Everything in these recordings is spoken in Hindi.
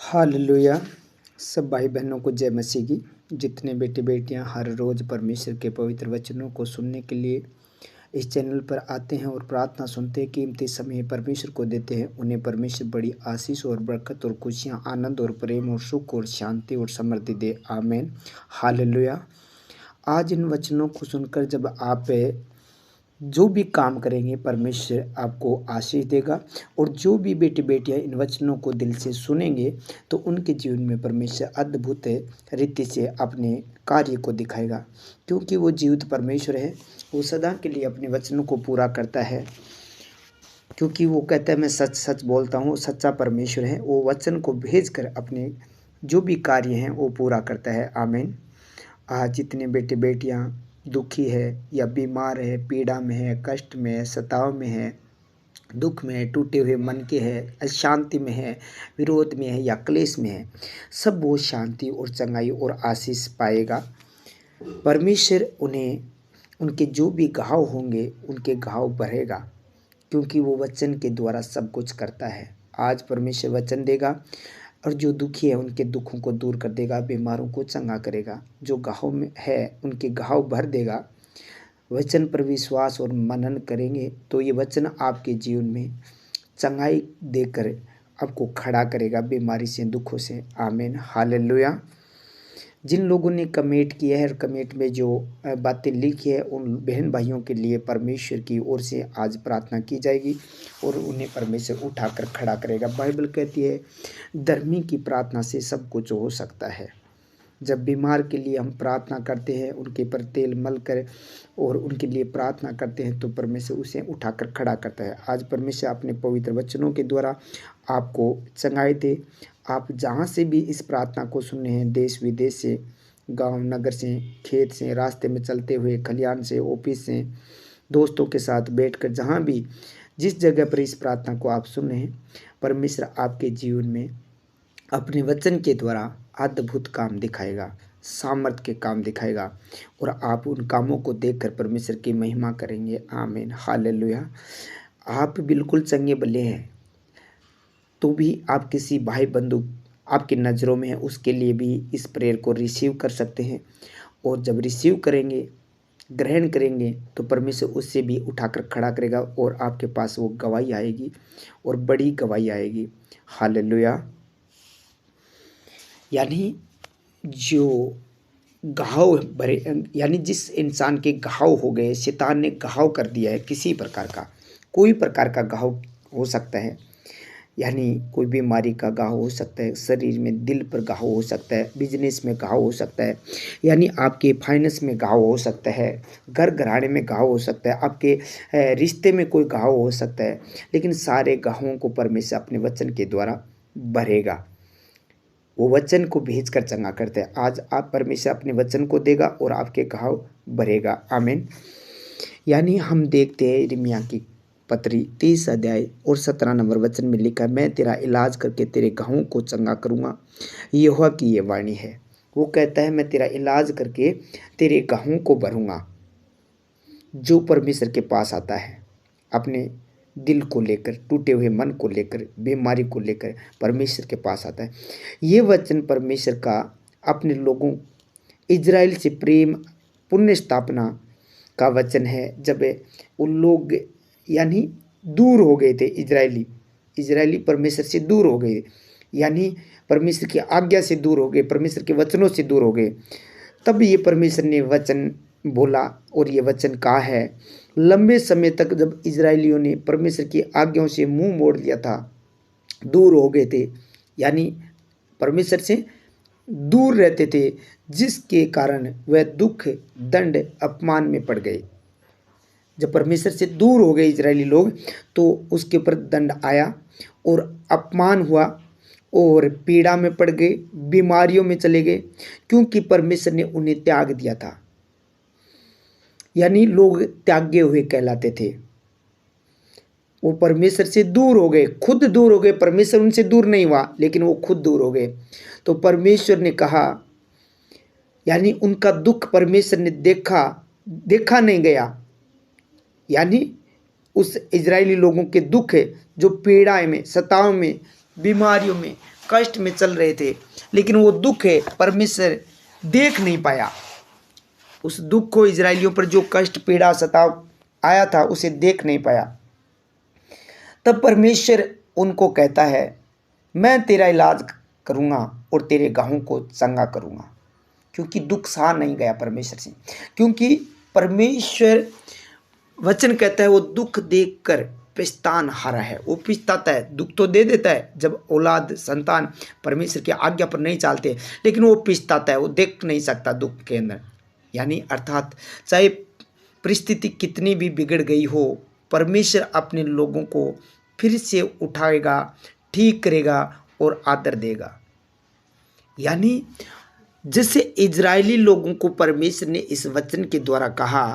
हालेलुया। सब भाई बहनों को जय मसीह की। जितने बेटे बेटियां हर रोज़ परमेश्वर के पवित्र वचनों को सुनने के लिए इस चैनल पर आते हैं और प्रार्थना सुनते हैं, कीमती समय परमेश्वर को देते हैं, उन्हें परमेश्वर बड़ी आशीष और बरकत और खुशियां, आनंद और प्रेम और सुख और शांति और समृद्धि दे। आमीन। हालेलुया। आज इन वचनों को सुनकर जब आप जो भी काम करेंगे परमेश्वर आपको आशीष देगा, और जो भी बेटे बेटियां इन वचनों को दिल से सुनेंगे तो उनके जीवन में परमेश्वर अद्भुत रीति से अपने कार्य को दिखाएगा, क्योंकि वो जीवित परमेश्वर है। वो सदा के लिए अपने वचनों को पूरा करता है, क्योंकि वो कहता है मैं सच सच बोलता हूँ। सच्चा परमेश्वर है, वो वचन को भेजकर अपने जो भी कार्य हैं वो पूरा करता है। आमीन। आज जितने बेटे बेटियां दुखी है या बीमार है, पीड़ा में है, कष्ट में है, सताव में है, दुख में है, टूटे हुए मन के है, अशांति में है, विरोध में है या क्लेश में है, सब वो शांति और चंगाई और आशीष पाएगा। परमेश्वर उन्हें उनके जो भी घाव होंगे उनके घाव भरेगा, क्योंकि वो वचन के द्वारा सब कुछ करता है। आज परमेश्वर वचन देगा और जो दुखी है उनके दुखों को दूर कर देगा, बीमारों को चंगा करेगा, जो घाव में है उनके घाव भर देगा। वचन पर विश्वास और मनन करेंगे तो ये वचन आपके जीवन में चंगाई देकर आपको खड़ा करेगा बीमारी से, दुखों से। आमीन। हालेलुया। जिन लोगों ने कमेंट किया है और कमेंट में जो बातें लिखी है उन बहन भाइयों के लिए परमेश्वर की ओर से आज प्रार्थना की जाएगी और उन्हें परमेश्वर उठाकर खड़ा करेगा। बाइबल कहती है धर्मी की प्रार्थना से सब कुछ हो सकता है। जब बीमार के लिए हम प्रार्थना करते हैं, उनके पर तेल मल कर और उनके लिए प्रार्थना करते हैं तो परमेश्वर उसे उठाकर खड़ा करता है। आज परमेश्वर अपने पवित्र वचनों के द्वारा आपको चंगाई दे। आप जहाँ से भी इस प्रार्थना को सुन रहे हैं, देश विदेश से, गांव नगर से, खेत से, रास्ते में चलते हुए, खलियान से, ऑफिस से, दोस्तों के साथ बैठकर, जहाँ भी जिस जगह पर इस प्रार्थना को आप सुन रहे हैं, परमेश्वर आपके जीवन में अपने वचन के द्वारा अद्भुत काम दिखाएगा, सामर्थ्य के काम दिखाएगा, और आप उन कामों को देखकर परमेश्वर की महिमा करेंगे। आमीन। हालेलुया। आप बिल्कुल चंगे भले हैं तो भी आप किसी भाई बंधु आपकी नज़रों में है, उसके लिए भी इस प्रेयर को रिसीव कर सकते हैं, और जब रिसीव करेंगे, ग्रहण करेंगे तो परमेश्वर उससे भी उठाकर खड़ा करेगा और आपके पास वो गवाही आएगी और बड़ी गवाही आएगी। हालेलुया। यानी जो घाव भरे, यानी जिस इंसान के घाव हो गए, शैतान ने घाव कर दिया है किसी प्रकार का, कोई प्रकार का घाव हो सकता है, यानी कोई बीमारी का घाव हो सकता है, शरीर में, दिल पर घाव हो सकता है, बिजनेस में घाव हो सकता है, यानी आपके फाइनेंस में घाव हो सकता है, घर घराने में घाव हो सकता है, आपके रिश्ते में कोई घाव हो सकता है, लेकिन सारे घावों को परमेश्वर अपने वचन के द्वारा भरेगा। वो वचन को भेजकर चंगा करते हैं। आज आप परमेश्वर अपने वचन को देगा और आपके घाव भरेगा। आमीन। यानी हम देखते हैं यिर्मयाह की पत्री 30 अध्याय और 17 नंबर वचन में लिखा है, मैं तेरा इलाज करके तेरे घावों को चंगा करूँगा। यहोवा की ये वाणी है। वो कहता है मैं तेरा इलाज करके तेरे घावों को भरूँगा। जो परमेश्वर के पास आता है अपने दिल को लेकर, टूटे हुए मन को लेकर, बीमारी को लेकर परमेश्वर के पास आता है। ये वचन परमेश्वर का अपने लोगों इजराइल से प्रेम पुण्य स्थापना का वचन है। जब उन लोग यानी दूर हो गए थे, इजरायली परमेश्वर से दूर हो गए, यानी परमेश्वर की आज्ञा से दूर हो गए, परमेश्वर के वचनों से दूर हो गए, तब ये परमेश्वर ने वचन बोला और ये वचन कहा है। लंबे समय तक जब इजरायलियों ने परमेश्वर की आज्ञाओं से मुंह मोड़ लिया था, दूर हो गए थे, यानी परमेश्वर से दूर रहते थे, जिसके कारण वह दुख, दंड, अपमान में पड़ गए। जब परमेश्वर से दूर हो गए इजरायली लोग तो उसके ऊपर दंड आया और अपमान हुआ और पीड़ा में पड़ गए, बीमारियों में चले गए, क्योंकि परमेश्वर ने उन्हें त्याग दिया था। यानी लोग त्यागे हुए कहलाते थे। वो परमेश्वर से दूर हो गए, खुद दूर हो गए। परमेश्वर उनसे दूर नहीं हुआ, लेकिन वो खुद दूर हो गए। तो परमेश्वर ने कहा, यानी उनका दुख परमेश्वर ने देखा नहीं गया। यानी उस इजरायली लोगों के दुख है जो पीड़ा में, सताव में, बीमारियों में, कष्ट में चल रहे थे, लेकिन वो दुख है परमेश्वर देख नहीं पाया। उस दुख को, इजरायलियों पर जो कष्ट पीड़ा सताव आया था, उसे देख नहीं पाया। तब परमेश्वर उनको कहता है, मैं तेरा इलाज करूँगा और तेरे घावों को चंगा करूँगा। क्योंकि दुख सहा नहीं गया परमेश्वर से, क्योंकि परमेश्वर वचन कहता है वो दुख देखकर पछतान हारा है। वो पछताता है, दुख तो दे देता है जब औलाद संतान परमेश्वर की आज्ञा पर नहीं चलते, लेकिन वो पछताता है, वो देख नहीं सकता दुख के अंदर। यानी अर्थात चाहे परिस्थिति कितनी भी बिगड़ गई हो, परमेश्वर अपने लोगों को फिर से उठाएगा, ठीक करेगा और आदर देगा। यानी जैसे इजरायली लोगों को परमेश्वर ने इस वचन के द्वारा कहा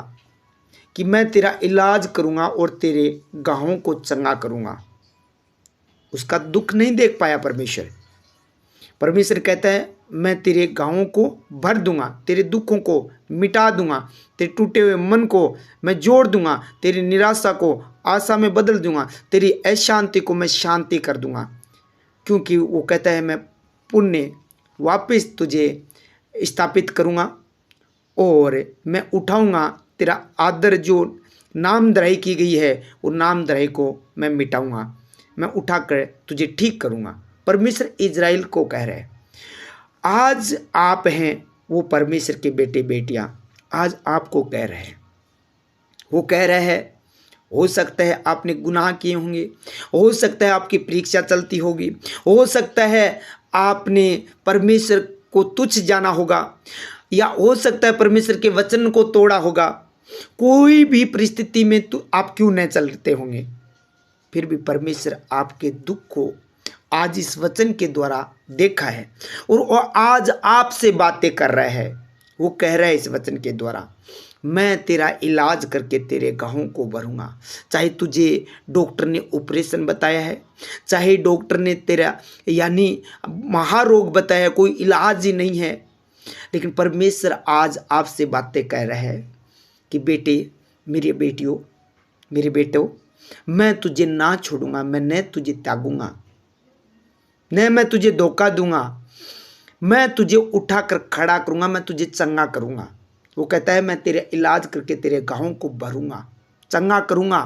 कि मैं तेरा इलाज करूंगा और तेरे घावों को चंगा करूंगा, उसका दुख नहीं देख पाया परमेश्वर। परमेश्वर कहता है मैं तेरे घावों को भर दूंगा, तेरे दुखों को मिटा दूंगा, तेरे टूटे हुए मन को मैं जोड़ दूंगा, तेरी निराशा को आशा में बदल दूंगा, तेरी अशांति को मैं शांति कर दूंगा। क्योंकि वो कहता है मैं पुण्य वापस तुझे स्थापित करूंगा और मैं उठाऊंगा तेरा आदर, जो नामधराई की गई है वो नामधराई को मैं मिटाऊंगा, मैं उठाकर तुझे ठीक करूंगा। परमेश्वर इजराइल को कह रहे हैं। आज आप हैं वो परमेश्वर के बेटे बेटियां, आज आपको कह रहे हैं। वो कह रहे हैं, हो सकता है आपने गुनाह किए होंगे, हो सकता है आपकी परीक्षा चलती होगी, हो सकता है आपने परमेश्वर को तुच्छ जाना होगा, या हो सकता है परमेश्वर के वचन को तोड़ा होगा। कोई भी परिस्थिति में तो आप क्यों न चलते होंगे, फिर भी परमेश्वर आपके दुख को आज इस वचन के द्वारा देखा है और वो आज आपसे बातें कर रहा है। वो कह रहा है इस वचन के द्वारा, मैं तेरा इलाज करके तेरे घावों को भरूंगा। चाहे तुझे डॉक्टर ने ऑपरेशन बताया है, चाहे डॉक्टर ने तेरा यानी महारोग बताया, कोई इलाज ही नहीं है, लेकिन परमेश्वर आज आपसे बातें कह रहा है कि बेटे, मेरी बेटियों, मेरे बेटों, मैं तुझे ना छोड़ूंगा, मैं न तुझे त्यागूंगा, न मैं तुझे धोखा दूंगा, मैं तुझे उठाकर खड़ा करूंगा, मैं तुझे चंगा करूंगा। वो कहता है मैं तेरे इलाज करके तेरे घावों को भरूंगा, चंगा करूंगा,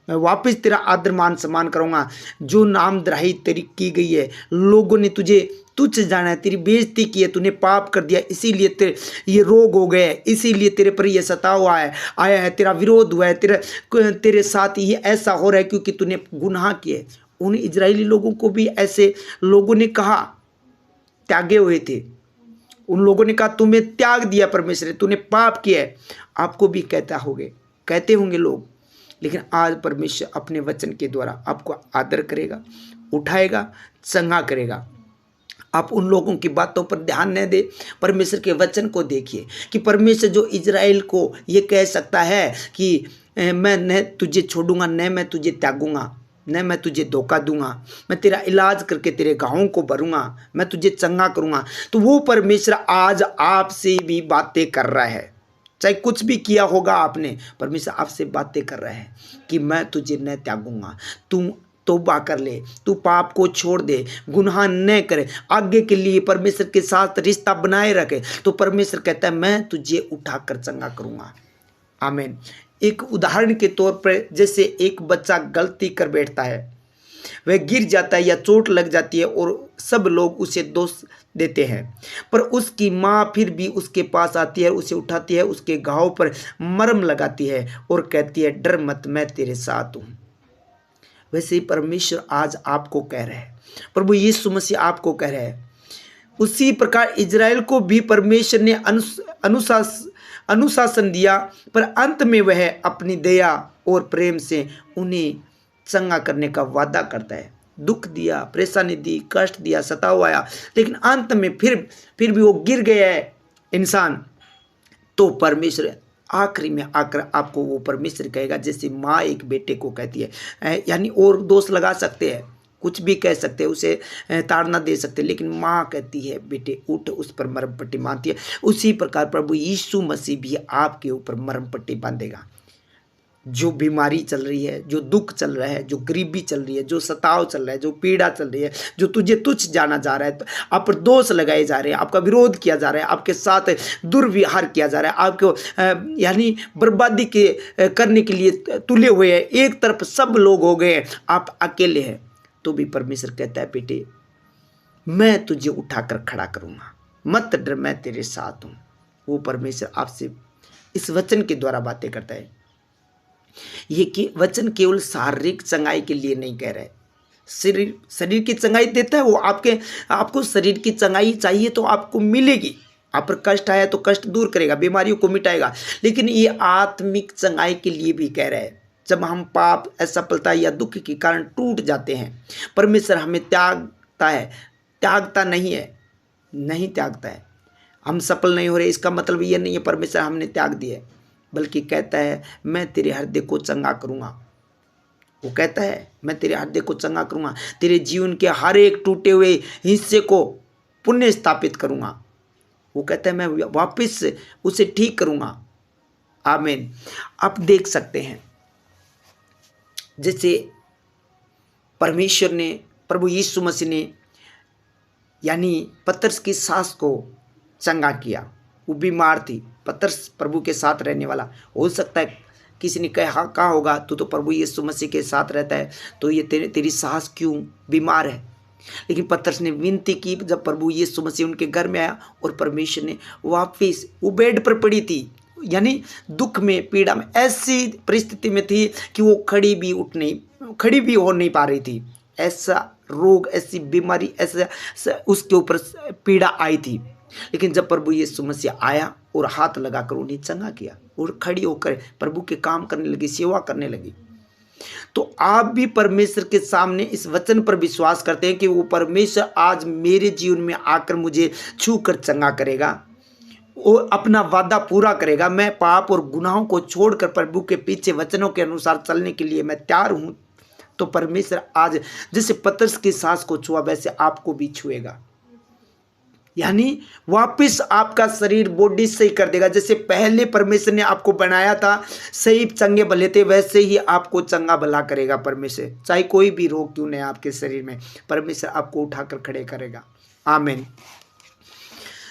मैं वापस तेरा आदर मान सम्मान करूंगा। जो नामधराई तेरी की गई है, लोगों ने तुझे तुच्छ जाना है, तेरी बेइज्जती की है, तूने पाप कर दिया, इसीलिए तेरे ये रोग हो गए, इसीलिए तेरे पर ये सताव आया है, तेरा विरोध हुआ है, तेरे साथ ये ऐसा हो रहा है क्योंकि तूने गुनाह किए। उन इजरायली लोगों को भी ऐसे लोगों ने कहा, त्यागे हुए थे, उन लोगों ने कहा तुम्हें त्याग दिया परमेश्वर, तूने पाप किया है। आपको भी कहते होंगे लोग, लेकिन आज परमेश्वर अपने वचन के द्वारा आपको आदर करेगा, उठाएगा, चंगा करेगा। आप उन लोगों की बातों पर ध्यान न दे, परमेश्वर के वचन को देखिए कि परमेश्वर जो इजराइल को ये कह सकता है कि मैं न तुझे छोड़ूंगा, न मैं तुझे त्यागूंगा, न मैं तुझे धोखा दूंगा, मैं तेरा इलाज करके तेरे घावों को भरूंगा, मैं तुझे चंगा करूंगा। तो वो परमेश्वर आज आपसे भी बातें कर रहा है। चाहे कुछ भी किया होगा आपने, परमेश्वर आपसे बातें कर रहा है कि मैं तुझे न त्यागूंगा, तू तौबा कर ले, तू पाप को छोड़ दे, गुनाह न करे, आगे के लिए परमेश्वर के साथ रिश्ता बनाए रखे। तो परमेश्वर कहता है मैं तुझे उठाकर चंगा करूंगा। आमीन। एक उदाहरण के तौर पर, जैसे एक बच्चा गलती कर बैठता है, वह गिर जाता है या चोट लग जाती है और सब लोग उसे दोष देते हैं, पर उसकी माँ फिर भी उसके पास आती है, उसे उठाती है, उसके घाव पर मरहम लगाती है और कहती है डर मत, मैं तेरे साथ हूँ। वैसे ही परमेश्वर आज आपको कह रहे हैं, प्रभु यीशु मसीह आपको कह रहे हैं। उसी प्रकार इजराइल को भी परमेश्वर ने अनुशासन दिया, पर अंत में वह अपनी दया और प्रेम से उन्हें चंगा करने का वादा करता है। दुख दिया, परेशानी दी, कष्ट दिया, सताव आया, लेकिन अंत में फिर भी वो गिर गया है इंसान, तो परमेश्वर आखिरी में आकर आपको वो परमेश्वर कहेगा, जैसे माँ एक बेटे को कहती है। यानी और दोष लगा सकते हैं, कुछ भी कह सकते हैं, उसे ताड़ना दे सकते हैं, लेकिन माँ कहती है बेटे उठ, उस पर मरहम पट्टी बांधती है। उसी प्रकार प्रभु यीशु मसीह भी आपके ऊपर मरहम पट्टी बांधेगा। जो बीमारी चल रही है, जो दुख चल रहा है, जो गरीबी चल रही है, जो सताव चल रहा है, जो पीड़ा चल रही है, जो तुझे तुच्छ जाना जा रहा है, आप पर दोष लगाए जा रहे हैं, आपका विरोध किया जा रहा है, आपके साथ दुर्व्यवहार किया जा रहा है, आपको यानी बर्बादी के करने के लिए तुले हुए हैं, एक तरफ सब लोग हो गए, आप अकेले हैं, तो भी परमेश्वर कहता है बेटे मैं तुझे उठाकर खड़ा करूँगा, मत डर, मैं तेरे साथ हूँ। वो परमेश्वर आपसे इस वचन के द्वारा बातें करता है। ये कि वचन केवल शारीरिक चंगाई के लिए नहीं कह रहे, शरीर की चंगाई देता है वो, आपको शरीर की चंगाई चाहिए तो आपको मिलेगी, आप पर कष्ट आया तो कष्ट दूर करेगा, बीमारियों को मिटाएगा, लेकिन ये आत्मिक चंगाई के लिए भी कह रहा है। जब हम पाप, असफलता या दुख के कारण टूट जाते हैं, परमेश्वर हमें त्यागता है, त्यागता नहीं है, नहीं त्यागता है। हम सफल नहीं हो रहे इसका मतलब ये नहीं है परमेश्वर हमने त्याग दिया है, बल्कि कहता है मैं तेरे हृदय को चंगा करूँगा। वो कहता है मैं तेरे हृदय को चंगा करूँगा, तेरे जीवन के हर एक टूटे हुए हिस्से को पुण्य स्थापित करूँगा। वो कहता है मैं वापस उसे ठीक करूँगा। आमीन। आप देख सकते हैं जैसे परमेश्वर ने, प्रभु यीशु मसीह ने यानी पतरस की सास को चंगा किया। वो बीमार थी, पतरस प्रभु के साथ रहने वाला, हो सकता है किसी ने कहा होगा तू तो प्रभु यीशु मसीह के साथ रहता है तो ये तेरी सास क्यों बीमार है, लेकिन पतरस ने विनती की जब प्रभु यीशु मसीह उनके घर में आया और परमेश्वर ने वापिस, वो बेड पर पड़ी थी यानी दुख में, पीड़ा में, ऐसी परिस्थिति में थी कि वो खड़ी भी हो नहीं पा रही थी, ऐसा रोग, ऐसी बीमारी, ऐसा उसके ऊपर पीड़ा आई थी। लेकिन जब प्रभु यीशु मसीह आया और हाथ लगाकर उन्हें चंगा किया और खड़ी होकर प्रभु के काम करने लगी, सेवा करने लगी। तो आप भी परमेश्वर के सामने इस वचन पर विश्वास करते हैं कि वो परमेश्वर आज मेरे जीवन में आकर मुझे छू कर चंगा करेगा, वो अपना वादा पूरा करेगा, मैं पाप और गुनाहों को छोड़कर प्रभु के पीछे वचनों के अनुसार चलने के लिए मैं तैयार हूँ। तो परमेश्वर आज जैसे पतरस की सास को छुआ वैसे आपको भी छुएगा, यानी वापस आपका शरीर, बॉडी सही कर देगा। जैसे पहले परमेश्वर ने आपको बनाया था सही चंगे भले थे, वैसे ही आपको चंगा भला करेगा परमेश्वर। चाहे कोई भी रोग क्यों नहीं आपके शरीर में, परमेश्वर आपको उठाकर खड़े करेगा। आमीन।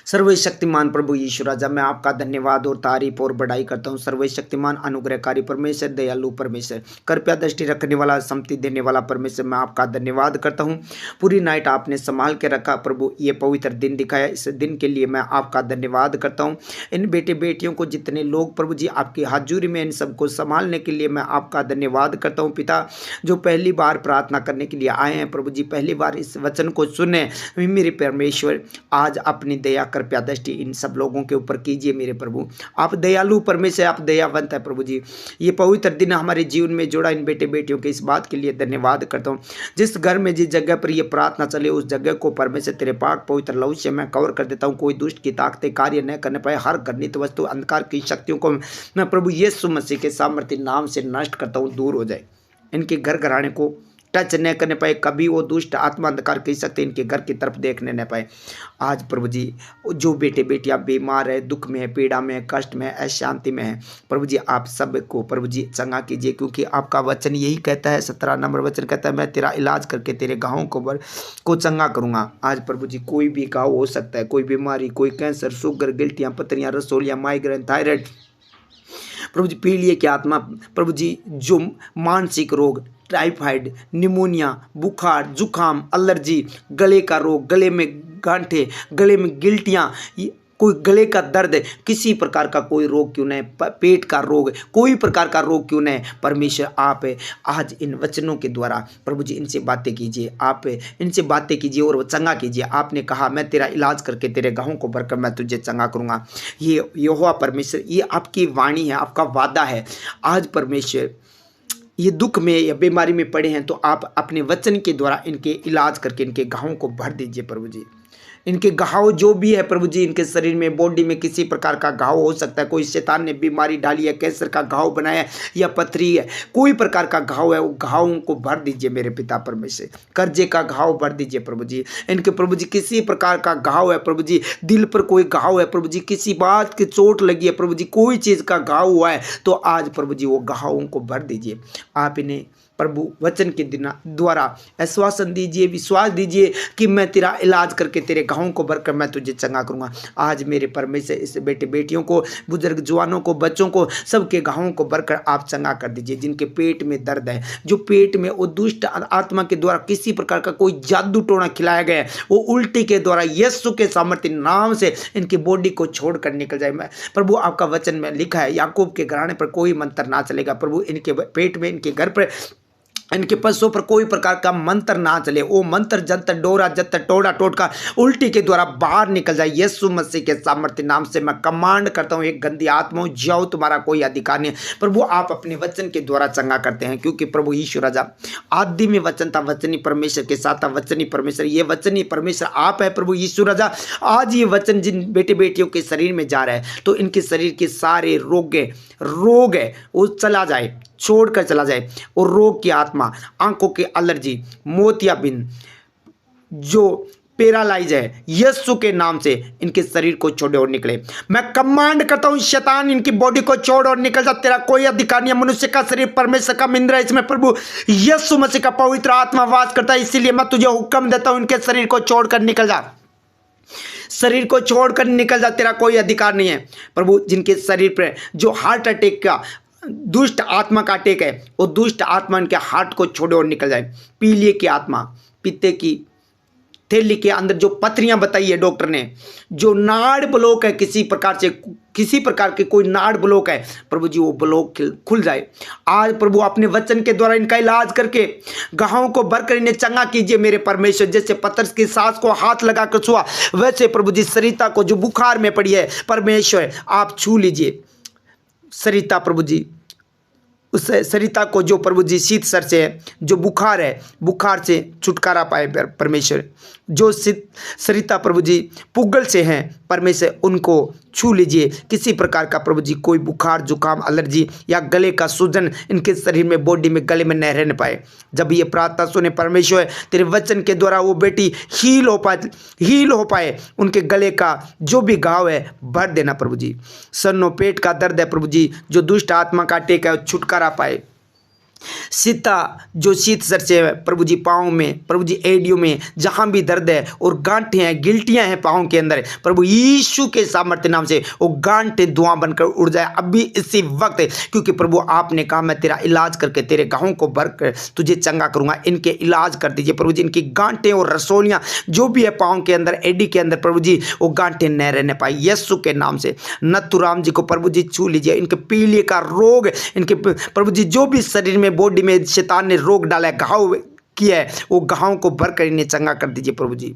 सर्वशक्तिमान प्रभु यीशु राजा, मैं आपका धन्यवाद और तारीफ और बड़ाई करता हूँ। सर्वशक्तिमान अनुग्रहकारी परमेश्वर, दयालु परमेश्वर, कृपया दृष्टि रखने वाला, सम्मति देने वाला परमेश्वर, मैं आपका धन्यवाद करता हूँ। पूरी नाइट आपने संभाल के रखा प्रभु, ये पवित्र दिन दिखाया, इस दिन के लिए मैं आपका धन्यवाद करता हूँ। इन बेटे बेटियों को, जितने लोग प्रभु जी आपकी हाजुरी में, इन सबको संभालने के लिए मैं आपका धन्यवाद करता हूँ। पिता, जो पहली बार प्रार्थना करने के लिए आए हैं प्रभु जी, पहली बार इस वचन को सुने, मेरे परमेश्वर आज अपनी दया कृपया दृष्टि इन सब लोगों के ऊपर कीजिए मेरे प्रभु। आप दयालु परमेश्वर, आप दयावंत है प्रभु जी। ये पवित्र दिन हमारे जीवन में जोड़ा, इन बेटे बेटियों के इस बात के लिए धन्यवाद करता हूँ। जिस घर में, जिस जगह पर ये प्रार्थना चले, उस जगह को परमेश्वर तेरे पाक पवित्र लहू से मैं कवर कर देता हूँ। कोई दुष्ट की ताकतें कार्य न करने पाए, हर घृणित वस्तु, अंधकार की शक्तियों को मैं प्रभु यीशु मसीह के सामर्थ्य नाम से नष्ट करता हूँ, दूर हो जाए। इनके घर घराने को टच न करने पाए, कभी वो दुष्ट आत्मा अंधकार की शक्ति इनके घर की तरफ देखने न पाए। आज प्रभु जी जो बेटे बेटियां बीमार है, दुख में है, पीड़ा में है, कष्ट में है, अशांति में है, प्रभु जी आप सबको प्रभु जी चंगा कीजिए, क्योंकि आपका वचन यही कहता है, 17 नंबर वचन कहता है, मैं तेरा इलाज करके तेरे घावों को चंगा करूँगा। आज प्रभु जी कोई भी घाव हो सकता है, कोई बीमारी, कोई कैंसर, शुगर, गिल्टियाँ, पथरियाँ, रसोलियाँ, माइग्रेन, थायराइड, प्रभु जी पीलिया की आत्मा, प्रभु जी जो मानसिक रोग, टाइफाइड, निमोनिया, बुखार, जुखाम, एलर्जी, गले का रोग, गले में गांठे, गले में गिल्टियाँ, कोई गले का दर्द, किसी प्रकार का कोई रोग क्यों नहीं, पेट का रोग, कोई प्रकार का रोग क्यों नहीं, परमेश्वर आप आज इन वचनों के द्वारा प्रभु जी इनसे बातें कीजिए, आप इनसे बातें कीजिए और वो चंगा कीजिए। आपने कहा मैं तेरा इलाज करके तेरे घावों को भरकर मैं तुझे चंगा करूँगा। ये यहोवा परमेश्वर, ये आपकी वाणी है, आपका वादा है। आज परमेश्वर ये दुख में या बीमारी में पड़े हैं तो आप अपने वचन के द्वारा इनके इलाज करके इनके घावों को भर दीजिए प्रभु जी। इनके घाव जो भी है प्रभु जी, इनके शरीर में, बॉडी में किसी प्रकार का घाव हो सकता है। कोई शैतान ने बीमारी डाली है, कैंसर का घाव बनाया है या पथरी है, कोई प्रकार का घाव है, वो घावों को भर दीजिए मेरे पिता परमेश्वर। कर्जे का घाव भर दीजिए प्रभु जी। इनके प्रभु जी किसी प्रकार का घाव है प्रभु जी, दिल पर कोई घाव है प्रभु जी, किसी बात की चोट लगी है प्रभु जी, कोई चीज़ का घाव हुआ है, तो आज प्रभु जी वो घावों को भर दीजिए। आप इन्हें प्रभु वचन के द्वारा आश्वासन दीजिए, विश्वास दीजिए कि मैं तेरा इलाज करके तेरे घावों को भरकर मैं तुझे चंगा करूंगा। आज मेरे परमेश्वर इस बेटे बेटियों को, बुजुर्ग जवानों को, बच्चों को, सबके घावों को भरकर आप चंगा कर दीजिए। जिनके पेट में दर्द है, जो पेट में वो दुष्ट आत्मा के द्वारा किसी प्रकार का कोई जादू टोना खिलाया गया है, वो उल्टी के द्वारा यीशु के सामर्थ्य नाम से इनकी बॉडी को छोड़कर निकल जाए। मैं प्रभु आपका वचन में लिखा है, याकूब के घराने पर कोई मंत्र ना चलेगा प्रभु, इनके पेट में, इनके घर पर, इनके पशुओं पर कोई प्रकार का मंत्र ना चले। वो मंत्र जंतर डोरा जंतर टोड़ा टोटका उल्टी के द्वारा बाहर निकल जाए। यीशु मसीह के सामर्थ्य नाम से मैं कमांड करता हूँ, एक गंदी आत्मा जाओ, तुम्हारा कोई अधिकार नहीं। प्रभु आप अपने वचन के द्वारा चंगा करते हैं, क्योंकि प्रभु यीशु राजा आदि में वचन था, वचनी परमेश्वर के साथ था, वचनी परमेश्वर, ये वचनी परमेश्वर आप है प्रभु यीशु राजा। आज ये वचन जिन बेटे बेटियों के शरीर में जा रहा है, तो इनके शरीर के सारे रोग है वो चला जाए, छोड़कर चला जाए। और रोग की आत्मा, आंखों की एलर्जी, मोतियाबिंद, जो पैरालाइज है, यीशु के नाम से इनके शरीर को छोड़े और निकले। मैं कमांड करता हूं, शैतान इनकी बॉडी को छोड़ और निकल जा, तेरा कोई अधिकार नहीं है। मनुष्य का शरीर परमेश्वर का मंदिर है, इसमें प्रभु यीशु मसीह का पवित्र आत्मा वास करता है। इसीलिए मैं तुझे हुक्म देता हूं, इनके शरीर को छोड़कर निकल जा, शरीर को छोड़कर निकल जा, तेरा कोई अधिकार नहीं है। प्रभु जिनके शरीर पर जो हार्ट अटैक का दुष्ट आत्मा का अटैक है, वो दुष्ट आत्मा इनके हार्ट को छोड़े और निकल जाए। पीलिए की आत्मा, पित्ते की थैली के अंदर जो पथरियां बताई है डॉक्टर ने, जो नाड़ ब्लॉक है, किसी प्रकार से किसी प्रकार के कोई नाड़ ब्लॉक है प्रभु जी, वो ब्लॉक खुल जाए आज। प्रभु अपने वचन के द्वारा इनका इलाज करके घावों को भरकर इन्हें चंगा कीजिए मेरे परमेश्वर। जैसे पतरस की सास को हाथ लगाकर छुआ, वैसे प्रभु जी सरिता को जो बुखार में पड़ी है परमेश्वर आप छू लीजिए। सरिता प्रभु जी, उस सरिता को जो प्रभु जी शीत सर से है, जो बुखार है, बुखार से छुटकारा पाए परमेश्वर। जो सरिता प्रभु जी पुगल से हैं परमेश्वर, उनको छू लीजिए। किसी प्रकार का प्रभु जी कोई बुखार, जुकाम, एलर्जी या गले का सूजन इनके शरीर में, बॉडी में, गले में न रहने पाए। जब ये प्रार्थना सुने परमेश्वर, तेरे वचन के द्वारा वो बेटी हील हो पाए। उनके गले का जो भी घाव है भर देना प्रभु जी। सन्नो पेट का दर्द है प्रभु जी, जो दुष्ट आत्मा का अटैक है, छुटकारा पाए। सीता जो शीत सर से है प्रभु जी, पाँव में प्रभु जी, एडियो में जहाँ भी दर्द है और गांठें हैं, गिल्टियाँ हैं पाँव के अंदर, प्रभु यीशु के सामर्थ्य नाम से वो गांठें धुआं बनकर उड़ जाए अभी इसी वक्त, क्योंकि प्रभु आपने कहा मैं तेरा इलाज करके तेरे घावों को भर कर तुझे चंगा करूँगा। इनके इलाज कर दीजिए प्रभु जी। इनकी गांठें और रसोलियाँ जो भी है पाँव के अंदर, एडी के अंदर प्रभु जी, वो गांठें न रहने पाए यीशु के नाम से। नथुराम जी को प्रभु जी छू लीजिए। इनके पीलिए का रोग, इनके प्रभु जी जो भी शरीर में, बॉडी में शैतान ने रोग डाला है, घाव किया है, वो घावों को भर कर इन्हें चंगा कर दीजिए प्रभु जी।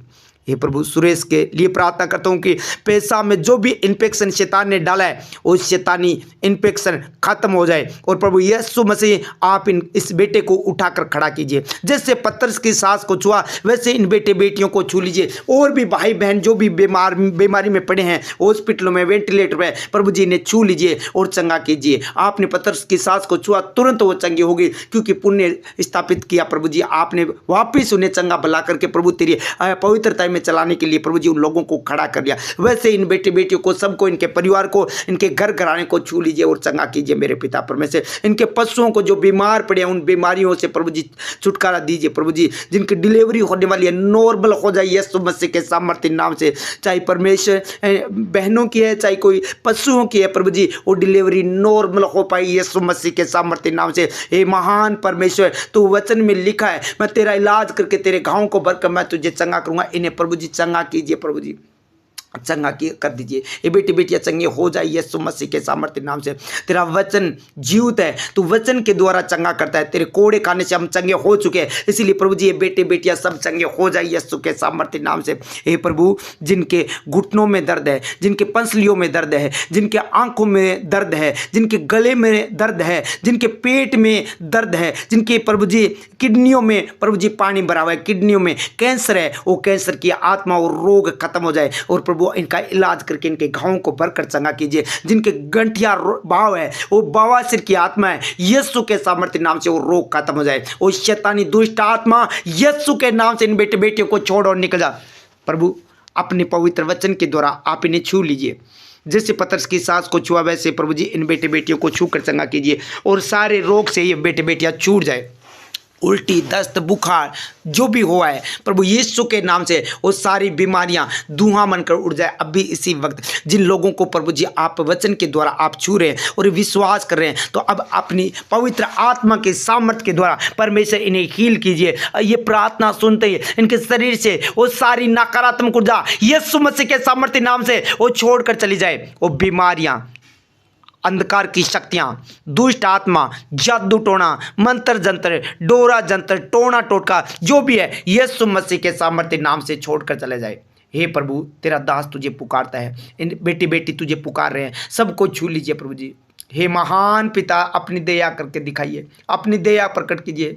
ये प्रभु सुरेश के लिए प्रार्थना करता हूँ कि पेशाब में जो भी इन्फेक्शन शैतान ने डाला है, वो शैतानी इन्फेक्शन खत्म हो जाए। और प्रभु यीशु मसीह आप इस बेटे को उठाकर खड़ा कीजिए। जैसे पतरस की सास को छुआ, वैसे इन बेटे बेटियों को छू लीजिए। और भी भाई बहन जो भी बीमारी में पड़े हैं, हॉस्पिटलों में, वेंटिलेटर पर, प्रभु जी ने छू लीजिए और चंगा कीजिए। आपने पतरस की सास को छुआ, तुरंत वो चंगी होगी, क्योंकि पुण्य स्थापित किया प्रभु जी। आपने वापिस उन्हें चंगा भला करके प्रभु तेरी पवित्रता में चलाने के लिए प्रभु जी उन लोगों को खड़ा कर लिया। वैसे इन बेटे बेटियों को, सबको, इनके परिवार को, इनके घर घराने को छू लीजिए और चंगा कीजिए मेरे पिता परमेश्वर। इनके पशुओं को जो बीमार पड़े हैं, उन बीमारियों से प्रभु जी छुटकारा दीजिए प्रभु जी। जिनकी डिलीवरी होने वाली है, नॉर्मल हो जाए यीशु मसीह के सामर्थ्य नाम से। चाहे परमेश्वर बहनों की है, चाहे कोई पशुओं की है प्रभु जी, वो डिलीवरी नॉर्मल हो पाई यीशु मसीह के सामर्थ्य नाम से। हे महान परमेश्वर, तो वचन में लिखा है मैं तेरा इलाज करके तेरे घावों को भरकर मैं तुझे चंगा करूंगा। इन्हें प्रभु जी चंगा कीजिए प्रभु जी। चंगा कर दीजिए। ये बेटी बेटियां चंगे हो जाए यीशु मसीह के सामर्थ्य नाम से। तेरा वचन जीवित है, तू वचन के द्वारा चंगा करता है। तेरे कोड़े खाने से हम चंगे हो चुके हैं, इसीलिए प्रभु जी ये बेटे बेटियां सब चंगे हो जाए यीशु के सामर्थ्य नाम से। हे प्रभु, जिनके घुटनों में दर्द है, जिनके पंसलियों में दर्द है, जिनके आंखों में दर्द है, जिनके गले में दर्द है, जिनके पेट में दर्द है, जिनके प्रभु जी किडनियों में प्रभु जी पानी भरा हुआ है, किडनियों में कैंसर है, वो कैंसर की आत्मा और रोग खत्म हो जाए और प्रभु इनका इलाज करके इनके घावों को भरकर चंगा कीजिए। जिनके गंठिया भाव है, वो बवासीर की आत्मा है, यीशु के सामर्थ्य नाम से वो रोग खत्म हो जाए। वो शैतानी दुष्ट आत्मा यीशु के नाम से इन बेटे बेटियों को छोड़ और निकल जा। प्रभु अपने पवित्र वचन के द्वारा आप इन्हें छू लीजिए। जैसे पतरस की सास को छुआ वैसे प्रभु जी इन बेटे बेटियों को छू कर चंगा कीजिए और सारे रोग से ये बेटे बेटियां छूट जाए। उल्टी, दस्त, बुखार जो भी हुआ है प्रभु यीशु के नाम से वो सारी बीमारियां धुआं बनकर उड़ जाए। अभी इसी वक्त जिन लोगों को प्रभु जी आप वचन के द्वारा आप छू रहे हैं और विश्वास कर रहे हैं, तो अब अपनी पवित्र आत्मा के सामर्थ्य के द्वारा परमेश्वर इन्हें हील कीजिए। ये प्रार्थना सुनते ही इनके शरीर से वो सारी नकारात्मक ऊर्जा यीशु मसीह के सामर्थ्य नाम से वो छोड़कर चली जाए। वो बीमारियां, अंधकार की शक्तियां, दुष्ट आत्मा, जादू टोना, मंत्र जंत्र, डोरा जंत्र, टोना टोटका जो भी है यीशु मसीह के सामर्थ्य नाम से छोड़कर चले जाए। हे प्रभु, तेरा दास तुझे पुकारता है, इन बेटी बेटी तुझे पुकार रहे हैं, सबको छू लीजिए प्रभु जी। हे महान पिता, अपनी दया करके दिखाइए, अपनी दया प्रकट कीजिए।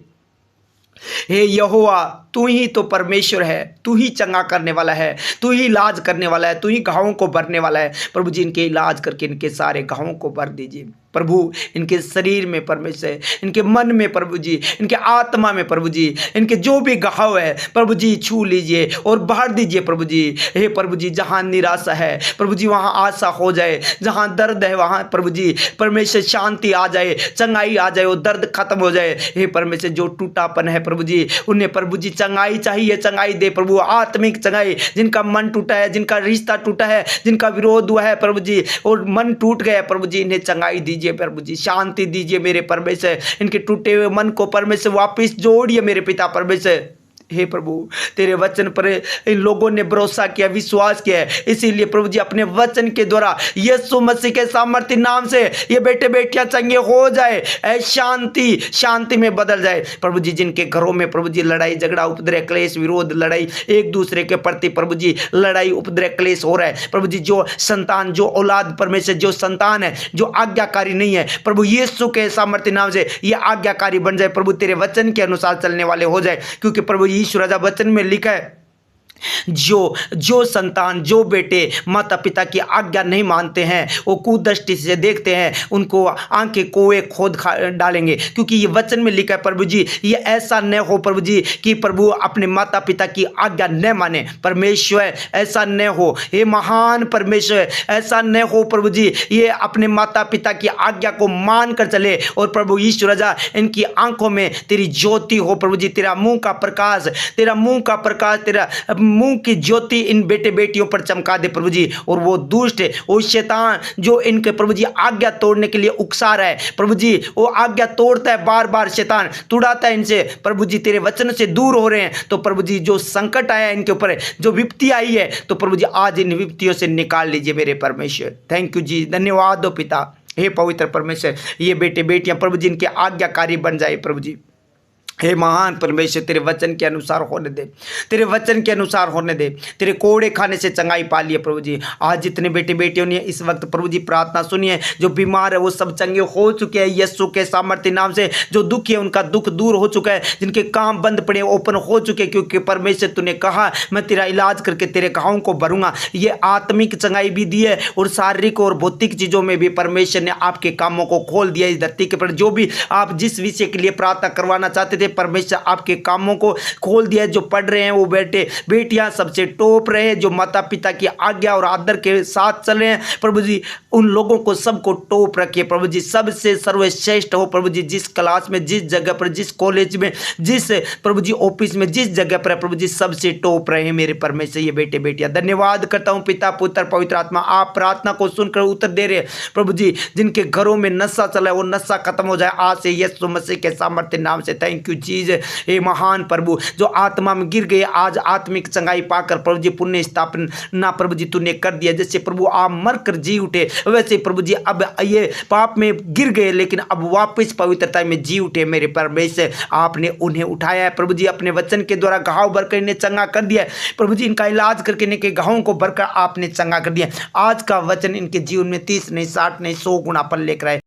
हे यहोवा, तू ही तो परमेश्वर है, तू ही चंगा करने वाला है, तू ही इलाज करने वाला है, तू ही घावों को भरने वाला है। प्रभु जी इनके इलाज करके इनके सारे घावों को भर दीजिए प्रभु। इनके शरीर में परमेश्वर, इनके मन में प्रभु जी, इनके आत्मा में प्रभु जी, इनके जो भी घाव है प्रभु जी छू लीजिए और भर दीजिए प्रभु जी। हे प्रभु जी, जहाँ निराशा है प्रभु जी वहाँ आशा हो जाए, जहाँ दर्द है वहाँ प्रभु जी परमेश्वर शांति आ जाए, चंगाई आ जाए, वो दर्द खत्म हो जाए। हे परमेश्वर, जो टूटापन है प्रभु जी उन्हें प्रभु जी चंगाई चाहिए, चंगाई दे प्रभु, आत्मिक चंगाई। जिनका मन टूटा है, जिनका रिश्ता टूटा है, जिनका विरोध हुआ है प्रभु जी और मन टूट गया प्रभु जी, इन्हें चंगाई दीजिए प्रभु जी, शांति दीजिए मेरे परमेश्वर। इनके टूटे हुए मन को परमेश्वर वापस जोड़िए मेरे पिता परमेश्वर। हे प्रभु, तेरे वचन पर इन लोगों ने भरोसा किया, विश्वास किया है, इसीलिए प्रभु जी अपने वचन के द्वारा यीशु मसीह के सामर्थ्य नाम से ये बेटे बेटियां चंगे हो जाए, शांति शांति में बदल जाए प्रभु जी। जिनके घरों में प्रभु जी लड़ाई झगड़ा उपद्रव क्लेश विरोध लड़ाई एक दूसरे के प्रति प्रभु जी लड़ाई उपद्रव क्लेश हो रहा है प्रभु जी, जो संतान, जो औलाद परमेश्वर, जो संतान है जो आज्ञाकारी नहीं है प्रभु यीशु के सामर्थ्य नाम से ये आज्ञाकारी बन जाए प्रभु, तेरे वचन के अनुसार चलने वाले हो जाए। क्योंकि प्रभु ईश्वर राजा वचन में लिखा है, जो संतान, जो बेटे माता पिता की आज्ञा नहीं मानते हैं वो कुदृष्टि से देखते हैं, उनको आंखें कोए खोद डालेंगे। क्योंकि ये वचन में लिखा है प्रभु जी, ये ऐसा न हो प्रभु जी कि प्रभु अपने माता पिता की आज्ञा न माने। परमेश्वर ऐसा न हो, हे महान परमेश्वर ऐसा न हो प्रभु जी, ये अपने माता पिता की आज्ञा को मान कर चले और प्रभु ईश्वर राजा इनकी आंखों में तेरी ज्योति हो प्रभु जी, तेरा मुंह का प्रकाश, तेरा मुंह का प्रकाश, तेरा मुंह की ज्योति इन बेटे बेटियों पर चमका दे प्रभु जी। और वो दुष्ट, वो शैतान जो इनके प्रभु जी आज्ञा तोड़ने के लिए उकसा रहा है प्रभु जी, वो आज्ञा तोड़ता है, बार बार शैतान तुड़ाता है इनसे प्रभु जी, तेरे वचन से दूर हो रहे हैं। तो प्रभु जी जो संकट आया इनके ऊपर, जो विपत्ति आई है, तो प्रभु जी आज इन विपत्तियों से निकाल लीजिए मेरे परमेश्वर। थैंक यू जी, धन्यवाद दो पिता। हे पवित्र परमेश्वर, ये बेटे बेटियां प्रभु जी इनके आज्ञाकारी बन जाए प्रभु जी। हे महान परमेश्वर, तेरे वचन के अनुसार होने दे, तेरे वचन के अनुसार होने दे, तेरे कोड़े खाने से चंगाई पा लिए प्रभु जी। आज जितने बेटे बेटियों ने इस वक्त प्रभु जी प्रार्थना सुनी है, जो बीमार है वो सब चंगे हो चुके हैं यीशु के सामर्थ्य नाम से। जो दुखी है उनका दुख दूर हो चुका है, जिनके काम बंद पड़े ओपन हो चुके हैं, क्योंकि परमेश्वर तूने कहा मैं तेरा इलाज करके तेरे घावों को भरूंगा। ये आत्मिक चंगाई भी दी है और शारीरिक और भौतिक चीज़ों में भी परमेश्वर ने आपके कामों को खोल दिया इस धरती के पर। जो भी आप जिस विषय के लिए प्रार्थना करवाना चाहते थे परमेश्वर आपके कामों को खोल दिया है। जो पढ़ रहे हैं वो बेटे बेटियां सबसे टॉप रहे, जो माता पिता की आज्ञा और आदर के साथ चल रहे हैं प्रभु जी, उन लोगों को सबको टॉप रखिए प्रभु जी, सबसे सर्वश्रेष्ठ हो प्रभु जी। जिस क्लास में, जिस जगह पर, जिस कॉलेज में, जिस प्रभु जी ऑफिस में, जिस जगह पर प्रभु जी सबसे टॉप रहे मेरे परमेश्वर ये बेटे बेटियां। धन्यवाद करता हूं पिता पुत्र पवित्र आत्मा, आप प्रार्थना को सुनकर उत्तर दे रहे प्रभु जी। जिनके घरों में नशा चला है वो नशा खत्म हो जाए आज से यीशु मसीह के सामर्थ्य नाम से। थैंक यू चीज़ है। हे महान प्रभु, जो आत्मा में गिर गए आज आत्मिक चंगाई पाकर प्रभु जी पुण्य स्थापना प्रभु जी तूने कर दिया। जैसे प्रभु आप मर कर जी उठे, वैसे प्रभु जी अब ये पाप में गिर गए लेकिन अब वापस पवित्रता में जी उठे। मेरे परमेश्वर, आपने उन्हें उठाया है प्रभु जी, अपने वचन के द्वारा घाव भरकर इन्हें चंगा कर दिया है प्रभु जी। इनका इलाज करके इनके घावों को भरकर आपने चंगा कर दिया। आज का वचन इनके जीवन में 30 नहीं 60 नहीं 100 गुना फल लेकर आए।